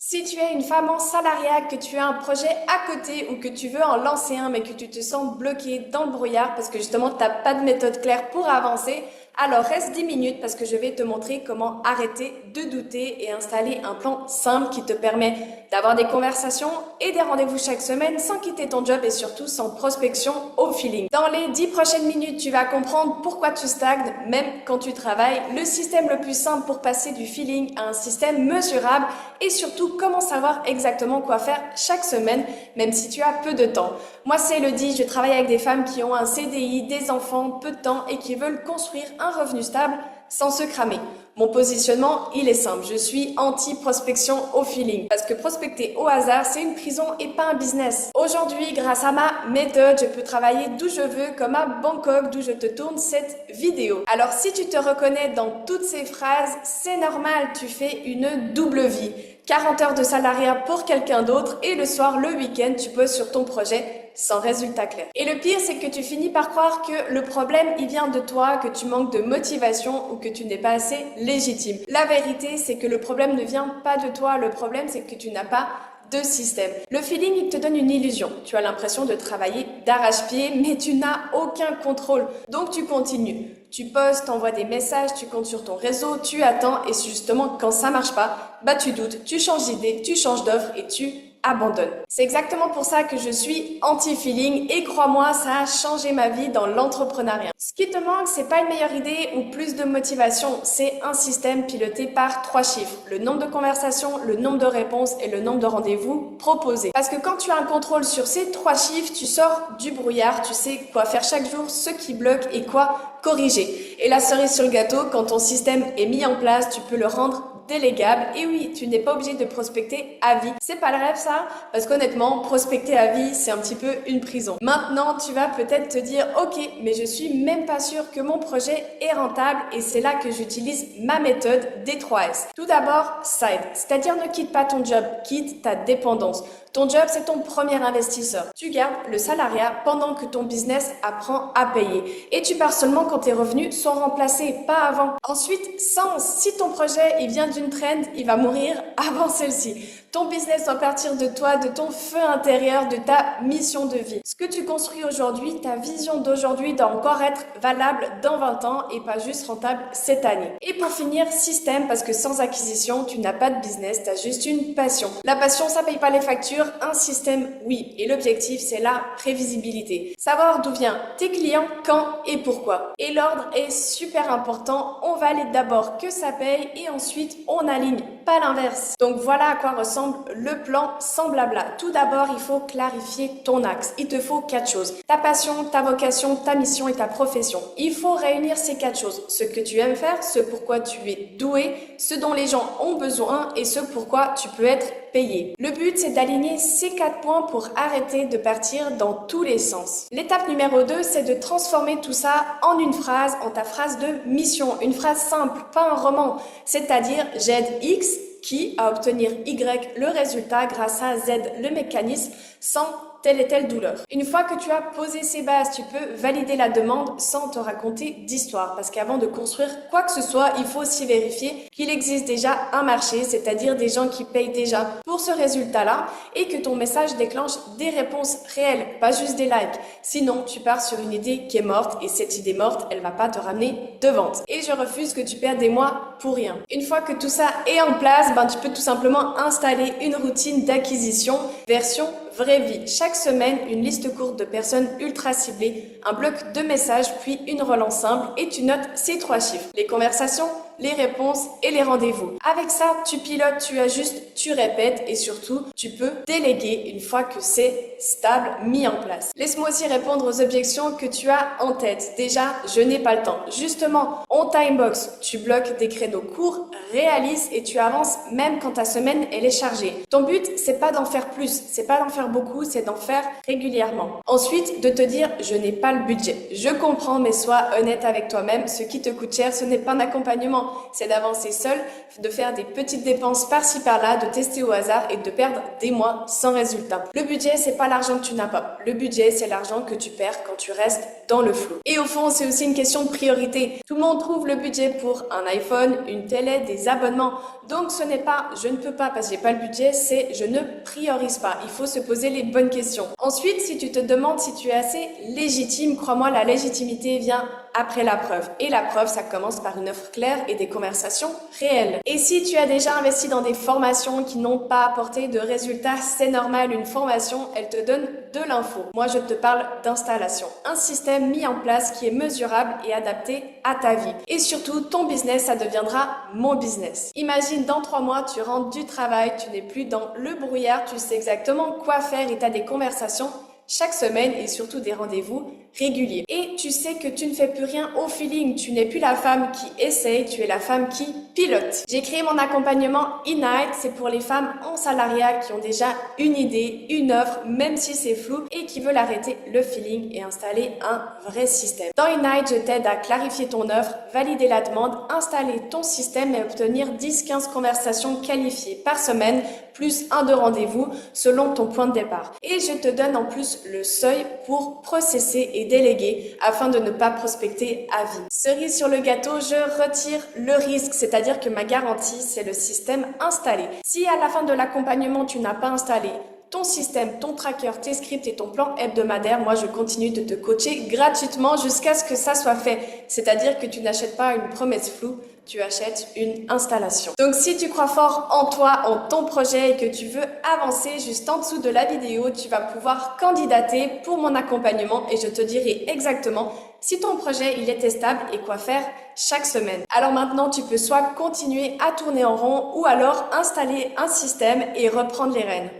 Si tu es une femme en salariat, que tu as un projet à côté ou que tu veux en lancer un mais que tu te sens bloqué dans le brouillard parce que justement tu n'as pas de méthode claire pour avancer, alors reste 10 minutes parce que je vais te montrer comment arrêter de douter et installer un plan simple qui te permet d'avoir des conversations et des rendez-vous chaque semaine sans quitter ton job et surtout sans prospection au feeling. Dans les 10 prochaines minutes, tu vas comprendre pourquoi tu stagnes même quand tu travailles, le système le plus simple pour passer du feeling à un système mesurable et surtout comment savoir exactement quoi faire chaque semaine même si tu as peu de temps. Moi c'est Elodie, je travaille avec des femmes qui ont un CDI, des enfants, peu de temps et qui veulent construire un revenu stable sans se cramer. Mon positionnement, il est simple. Je suis anti-prospection au feeling. Parce que prospecter au hasard, c'est une prison et pas un business. Aujourd'hui, grâce à ma méthode, je peux travailler d'où je veux, comme à Bangkok, d'où je te tourne cette vidéo. Alors, si tu te reconnais dans toutes ces phrases, c'est normal, tu fais une double vie. 40 heures de salariat pour quelqu'un d'autre et le soir, le week-end, tu poses sur ton projet sans résultat clair. Et le pire, c'est que tu finis par croire que le problème, il vient de toi, que tu manques de motivation ou que tu n'es pas assez légitime. La vérité, c'est que le problème ne vient pas de toi. Le problème, c'est que tu n'as pas de système. Le feeling, il te donne une illusion. Tu as l'impression de travailler d'arrache-pied, mais tu n'as aucun contrôle. Donc, tu continues. Tu postes, t'envoies des messages, tu comptes sur ton réseau, tu attends et justement, quand ça marche pas, bah tu doutes, tu changes d'idée, tu changes d'offre et tu abandonne. C'est exactement pour ça que je suis anti-feeling et crois-moi, ça a changé ma vie dans l'entrepreneuriat. Ce qui te manque, c'est pas une meilleure idée ou plus de motivation, c'est un système piloté par 3 chiffres. Le nombre de conversations, le nombre de réponses et le nombre de rendez-vous proposés. Parce que quand tu as un contrôle sur ces 3 chiffres, tu sors du brouillard, tu sais quoi faire chaque jour, ce qui bloque et quoi corriger. Et la cerise sur le gâteau, quand ton système est mis en place, tu peux le rendre délégable. Et oui, tu n'es pas obligé de prospecter à vie. C'est pas le rêve ça? Parce qu'honnêtement, prospecter à vie, c'est un petit peu une prison. Maintenant, tu vas peut-être te dire, ok, mais je suis même pas sûre que mon projet est rentable et c'est là que j'utilise ma méthode des 3 S. Tout d'abord, side, c'est-à-dire ne quitte pas ton job, quitte ta dépendance. Ton job, c'est ton premier investisseur. Tu gardes le salariat pendant que ton business apprend à payer. Et tu pars seulement quand tes revenus sont remplacés, pas avant. Ensuite, sens, si ton projet il vient d'une trend, il va mourir avant celle-ci. Ton business doit partir de toi, de ton feu intérieur, de ta mission de vie. Ce que tu construis aujourd'hui, ta vision d'aujourd'hui doit encore être valable dans 20 ans et pas juste rentable cette année. Et pour finir, système, parce que sans acquisition, tu n'as pas de business, tu as juste une passion. La passion, ça paye pas les factures, un système, oui. Et l'objectif, c'est la prévisibilité. Savoir d'où viennent tes clients, quand et pourquoi. Et l'ordre est super important. On valide d'abord que ça paye et ensuite on aligne, pas l'inverse. Donc voilà à quoi ressemble le plan sans blabla. Tout d'abord, il faut clarifier ton axe. Il te faut 4 choses. Ta passion, ta vocation, ta mission et ta profession. Il faut réunir ces 4 choses. Ce que tu aimes faire, ce pourquoi tu es doué, ce dont les gens ont besoin et ce pourquoi tu peux être payé. Le but, c'est d'aligner ces 4 points pour arrêter de partir dans tous les sens. L'étape numéro 2, c'est de transformer tout ça en une phrase, en ta phrase de mission. Une phrase simple, pas un roman. C'est-à-dire, j'aide X qui à obtenir Y le résultat grâce à Z le mécanisme sans telle et telle douleur. Une fois que tu as posé ces bases, tu peux valider la demande sans te raconter d'histoire. Parce qu'avant de construire quoi que ce soit, il faut aussi vérifier qu'il existe déjà un marché, c'est-à-dire des gens qui payent déjà pour ce résultat-là et que ton message déclenche des réponses réelles, pas juste des likes. Sinon, tu pars sur une idée qui est morte et cette idée morte, elle va pas te ramener de vente. Et je refuse que tu perdes des mois pour rien. Une fois que tout ça est en place, tu peux tout simplement installer une routine d'acquisition version vraie vie. Chaque semaine, une liste courte de personnes ultra ciblées, un bloc de messages, puis une relance simple et tu notes ces 3 chiffres. Les conversations, les réponses et les rendez-vous. Avec ça, tu pilotes, tu ajustes, tu répètes et surtout, tu peux déléguer une fois que c'est stable, mis en place. Laisse-moi aussi répondre aux objections que tu as en tête. Déjà, je n'ai pas le temps. Justement, on timebox, tu bloques des créneaux courts, réalistes et tu avances même quand ta semaine elle est chargée. Ton but, c'est pas d'en faire plus, c'est pas d'en faire beaucoup, c'est d'en faire régulièrement. Ensuite, de te dire, je n'ai pas le budget. Je comprends, mais sois honnête avec toi-même. Ce qui te coûte cher, ce n'est pas un accompagnement. accompagnement, c'est d'avancer seul, de faire des petites dépenses par-ci par-là, de tester au hasard et de perdre des mois sans résultat. Le budget, c'est pas l'argent que tu n'as pas. Le budget, c'est l'argent que tu perds quand tu restes dans le flou. Et au fond, c'est aussi une question de priorité. Tout le monde trouve le budget pour un iPhone, une télé, des abonnements. Donc ce n'est pas je ne peux pas parce que j'ai pas le budget, c'est je ne priorise pas. Il faut se poser les bonnes questions. Ensuite, si tu te demandes si tu es assez légitime, crois-moi, la légitimité vient après la preuve. Et la preuve, ça commence par une offre claire et des conversations réelles. Et si tu as déjà investi dans des formations qui n'ont pas apporté de résultats, c'est normal. Une formation, elle te donne de l'info. Moi, je te parle d'installation. Un système mis en place qui est mesurable et adapté à ta vie. Et surtout, ton business, ça deviendra mon business. Imagine, dans 3 mois, tu rentres du travail, tu n'es plus dans le brouillard, tu sais exactement quoi faire et tu as des conversations chaque semaine et surtout des rendez-vous réguliers. Et tu sais que tu ne fais plus rien au feeling, tu n'es plus la femme qui essaye, tu es la femme qui pilote. J'ai créé mon accompagnement Ignite, c'est pour les femmes en salariat qui ont déjà une idée, une offre, même si c'est flou, et qui veulent arrêter le feeling et installer un vrai système. Dans Ignite, je t'aide à clarifier ton offre, valider la demande, installer ton système et obtenir 10-15 conversations qualifiées par semaine, plus un de rendez-vous selon ton point de départ. Et je te donne en plus le seuil pour processer et déléguer afin de ne pas prospecter à vie. Cerise sur le gâteau, je retire le risque, c'est-à-dire que ma garantie, c'est le système installé. Si à la fin de l'accompagnement, tu n'as pas installé ton système, ton tracker, tes scripts et ton plan hebdomadaire, moi je continue de te coacher gratuitement jusqu'à ce que ça soit fait. C'est-à-dire que tu n'achètes pas une promesse floue, tu achètes une installation. Donc si tu crois fort en toi, en ton projet et que tu veux avancer, juste en dessous de la vidéo, tu vas pouvoir candidater pour mon accompagnement et je te dirai exactement si ton projet il est testable et quoi faire chaque semaine. Alors maintenant, tu peux soit continuer à tourner en rond ou alors installer un système et reprendre les rênes.